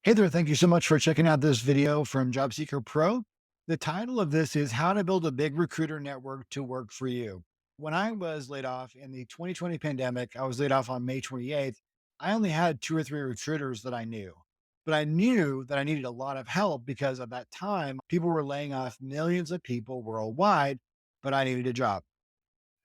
Hey there, thank you so much for checking out this video from Job Seeker Pro. The title of this is How to Build a Big Recruiter Network to Work for You. When I was laid off in the 2020 pandemic, I was laid off on May 28th. I only had two or three recruiters that I knew, but I knew that I needed a lot of help because at that time, people were laying off millions of people worldwide, but I needed a job.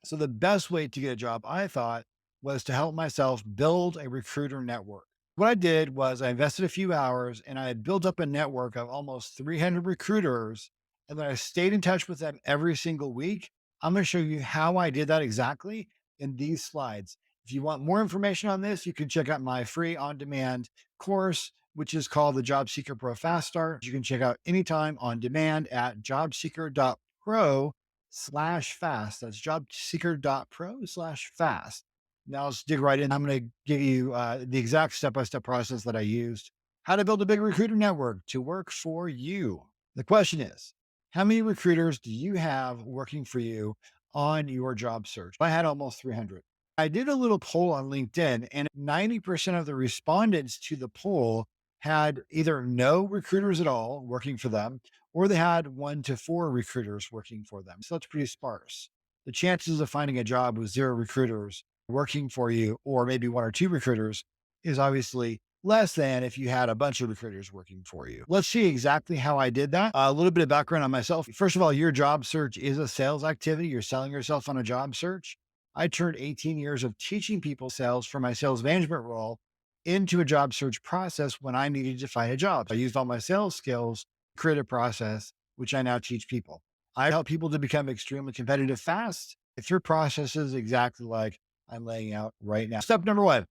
So the best way to get a job, I thought, was to help myself build a recruiter network. What I did was I invested a few hours and I built up a network of almost 300 recruiters. And then I stayed in touch with them every single week. I'm going to show you how I did that exactly in these slides. If you want more information on this, you can check out my free on demand course, which is called the Job Seeker Pro Fast Start. You can check out anytime on demand at jobseeker.pro/fast. That's jobseeker.pro/fast. Now let's dig right in. I'm going to give you the exact step-by-step process that I used. How to build a big recruiter network to work for you. The question is, how many recruiters do you have working for you on your job search? I had almost 300. I did a little poll on LinkedIn, and 90% of the respondents to the poll had either no recruiters at all working for them, or they had 1 to 4 recruiters working for them. So that's pretty sparse. The chances of finding a job with 0 recruiters working for you, or maybe 1 or 2 recruiters, is obviously less than if you had a bunch of recruiters working for you. Let's see exactly how I did that. A little bit of background on myself. First of all, your job search is a sales activity. You're selling yourself on a job search. I turned 18 years of teaching people sales for my sales management role into a job search process when I needed to find a job. I used all my sales skills, to create a process, which I now teach people. I help people to become extremely competitive fast through processes exactly like I'm laying out right now. Step number one,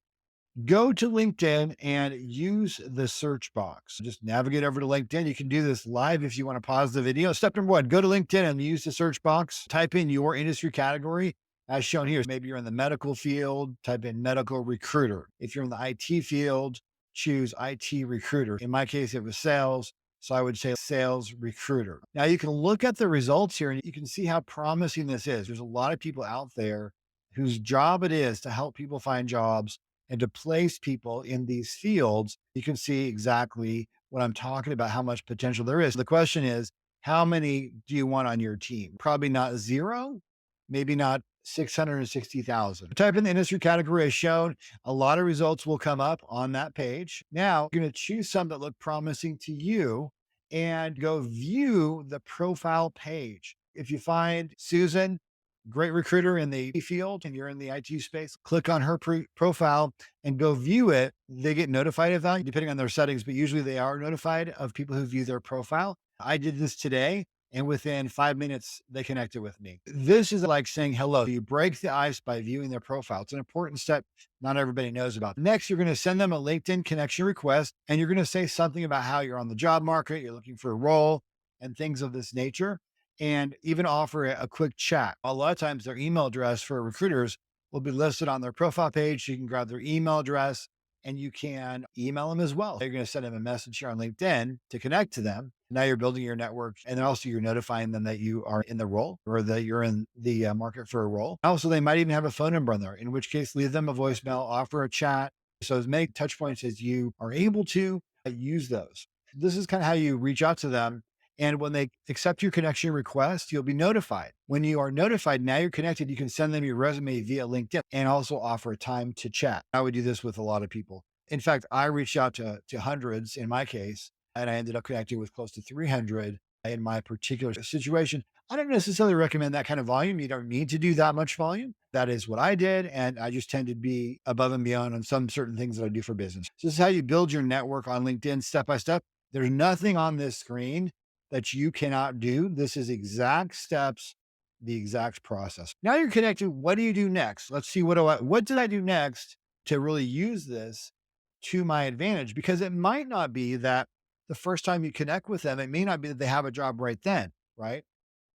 go to LinkedIn and use the search box. Just navigate over to LinkedIn. You can do this live if you want to pause the video. Step number one, go to LinkedIn and use the search box. Type in your industry category as shown here. Maybe you're in the medical field, type in medical recruiter. If you're in the IT field, choose IT recruiter. In my case, it was sales. So I would say sales recruiter. Now you can look at the results here and you can see how promising this is. There's a lot of people out there whose job it is to help people find jobs and to place people in these fields. You can see exactly what I'm talking about, how much potential there is. The question is, how many do you want on your team? Probably not 0, maybe not 660,000. Type in the industry category as shown. A lot of results will come up on that page. Now you're going to choose some that look promising to you and go view the profile page. If you find Susan, great recruiter in the field, and you're in the IT space, click on her profile and go view it. They get notified of that depending on their settings, but usually they are notified of people who view their profile. I did this today, and within 5 minutes, they connected with me. This is like saying hello. You break the ice by viewing their profile. It's an important step not everybody knows about. Next, you're going to send them a LinkedIn connection request, and you're going to say something about how you're on the job market, you're looking for a role, and things of this nature, and even offer a quick chat. A lot of times, their email address for recruiters will be listed on their profile page. You can grab their email address and you can email them as well. You're going to send them a message here on LinkedIn to connect to them. Now you're building your network, and then also you're notifying them that you are in the role or that you're in the market for a role. Also, they might even have a phone number on there, in which case leave them a voicemail, offer a chat. So as many touch points as you are able to use those. This is kind of how you reach out to them. And when they accept your connection request, you'll be notified. When you are notified, now you're connected, you can send them your resume via LinkedIn and also offer a time to chat. I would do this with a lot of people. In fact, I reached out to hundreds in my case, and I ended up connecting with close to 300 in my particular situation. I don't necessarily recommend that kind of volume. You don't need to do that much volume. That is what I did. And I just tend to be above and beyond on some certain things that I do for business. So this is how you build your network on LinkedIn step by step. There's nothing on this screen that you cannot do. This is exact steps, the exact process. Now you're connected. What do you do next? Let's see, what did I do next to really use this to my advantage? Because it might not be that the first time you connect with them, it may not be that they have a job right then, right?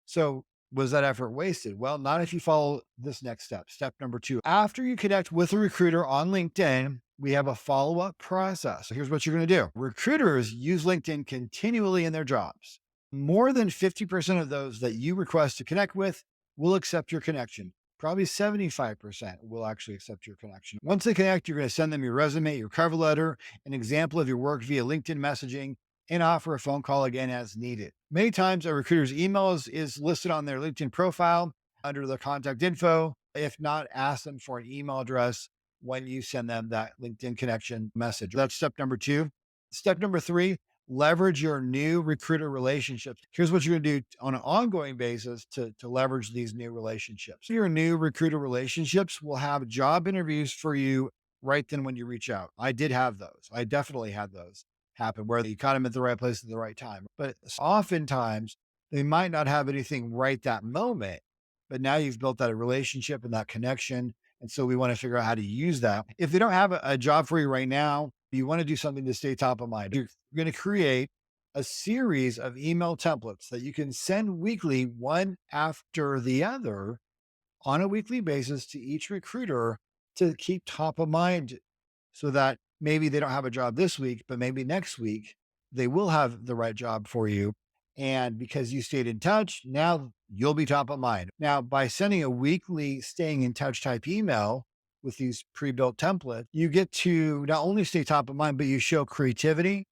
So was that effort wasted? Well, not if you follow this next step. Step number 2, after you connect with a recruiter on LinkedIn, we have a follow-up process. So here's what you're going to do. Recruiters use LinkedIn continually in their jobs. More than 50% of those that you request to connect with will accept your connection. probably 75% will actually accept your connection. Once they connect, you're going to send them your resume, your cover letter, an example of your work via LinkedIn messaging, and offer a phone call again as needed. Many times a recruiter's email is listed on their LinkedIn profile under the contact info. If not, ask them for an email address when you send them that LinkedIn connection message. That's step number two. Step number three, leverage your new recruiter relationships. Here's what you're going to do on an ongoing basis to leverage these new relationships. Your new recruiter relationships will have job interviews for you right then when you reach out. I did have those. I definitely had those happen where you caught them at the right place at the right time. But oftentimes they might not have anything right that moment, but now you've built that relationship and that connection. And so we want to figure out how to use that. If they don't have a job for you right now, you want to do something to stay top of mind. You're going to create a series of email templates that you can send weekly, one after the other on a weekly basis to each recruiter to keep top of mind so that maybe they don't have a job this week, but maybe next week they will have the right job for you. And because you stayed in touch, now you'll be top of mind. Now, by sending a weekly staying in touch type email with these pre built templates, you get to not only stay top of mind, but you show creativity,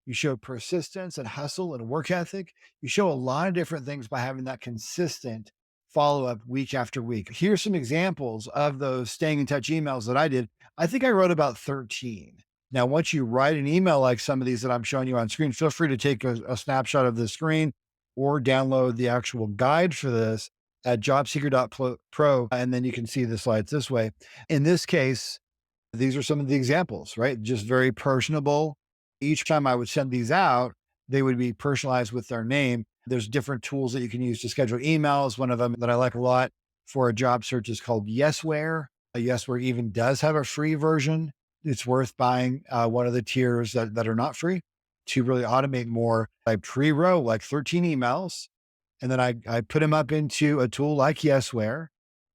you show persistence and hustle and work ethic. You show a lot of different things by having that consistent follow up week after week. Here's some examples of those staying in touch emails that I did. I think I wrote about 13. Now, once you write an email like some of these that I'm showing you on screen, feel free to take a snapshot of the screen or download the actual guide for this at jobseeker.pro, and then you can see the slides this way. In this case, these are some of the examples, right? Just very personable. Each time I would send these out, they would be personalized with their name. There's different tools that you can use to schedule emails. One of them that I like a lot for a job search is called Yesware. Yesware even does have a free version. It's worth buying one of the tiers that are not free to really automate more. I pre-wrote like 13 emails, and then I put them up into a tool like Yesware.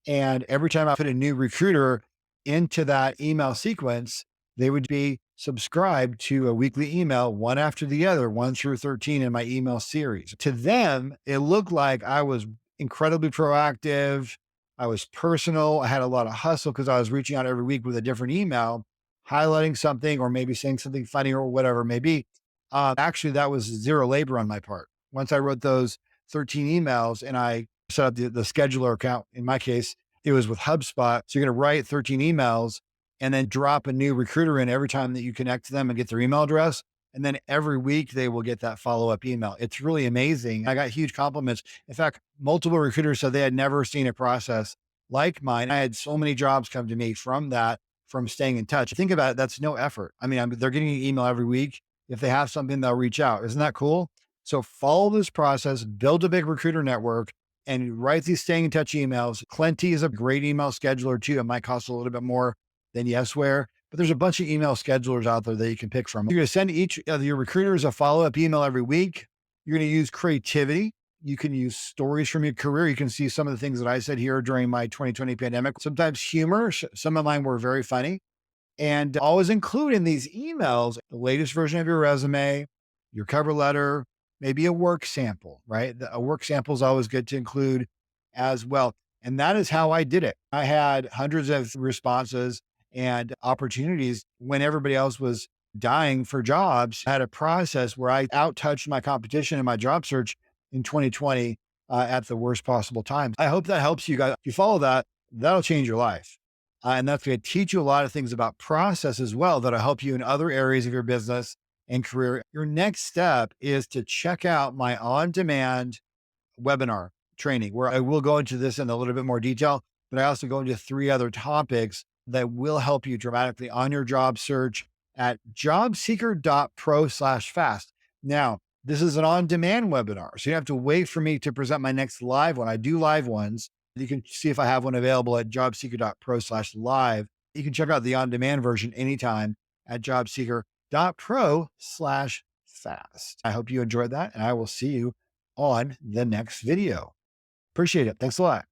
And every time I put a new recruiter into that email sequence, they would be subscribed to a weekly email, one after the other, 1 through 13 in my email series. To them, it looked like I was incredibly proactive. I was personal. I had a lot of hustle because I was reaching out every week with a different email, highlighting something or maybe saying something funny or whatever it may be. Actually, that was zero labor on my part. Once I wrote those 13 emails and I set up the scheduler account, in my case, it was with HubSpot. So you're going to write 13 emails and then drop a new recruiter in every time that you connect to them and get their email address. And then every week they will get that follow-up email. It's really amazing. I got huge compliments. In fact, multiple recruiters said they had never seen a process like mine. I had so many jobs come to me from that, from staying in touch. Think about it. That's no effort. I mean, they're getting an email every week. If they have something, they'll reach out. Isn't that cool? So follow this process, build a big recruiter network, and write these staying in touch emails. Plenty is a great email scheduler too. It might cost a little bit more than Yesware, but there's a bunch of email schedulers out there that you can pick from. You're going to send each of your recruiters a follow-up email every week. You're going to use creativity. You can use stories from your career. You can see some of the things that I said here during my 2020 pandemic. Sometimes humor. Some of mine were very funny. And always include in these emails the latest version of your resume, your cover letter, maybe a work sample, right? A work sample is always good to include as well. And that is how I did it. I had hundreds of responses and opportunities when everybody else was dying for jobs. I had a process where I out-touched my competition in my job search in 2020 at the worst possible time. I hope that helps you guys. If you follow that, that'll change your life. And that's going to teach you a lot of things about process as well that'll help you in other areas of your business and career. Your next step is to check out my on-demand webinar training, where I will go into this in a little bit more detail, but I also go into 3 other topics that will help you dramatically on your job search at jobseeker.pro/fast. Now, this is an on-demand webinar, so you don't have to wait for me to present my next live one. I do live ones. You can see if I have one available at jobseeker.pro/live. You can check out the on-demand version anytime at jobseeker.pro/fast. I hope you enjoyed that, and I will see you on the next video. Appreciate it. Thanks a lot.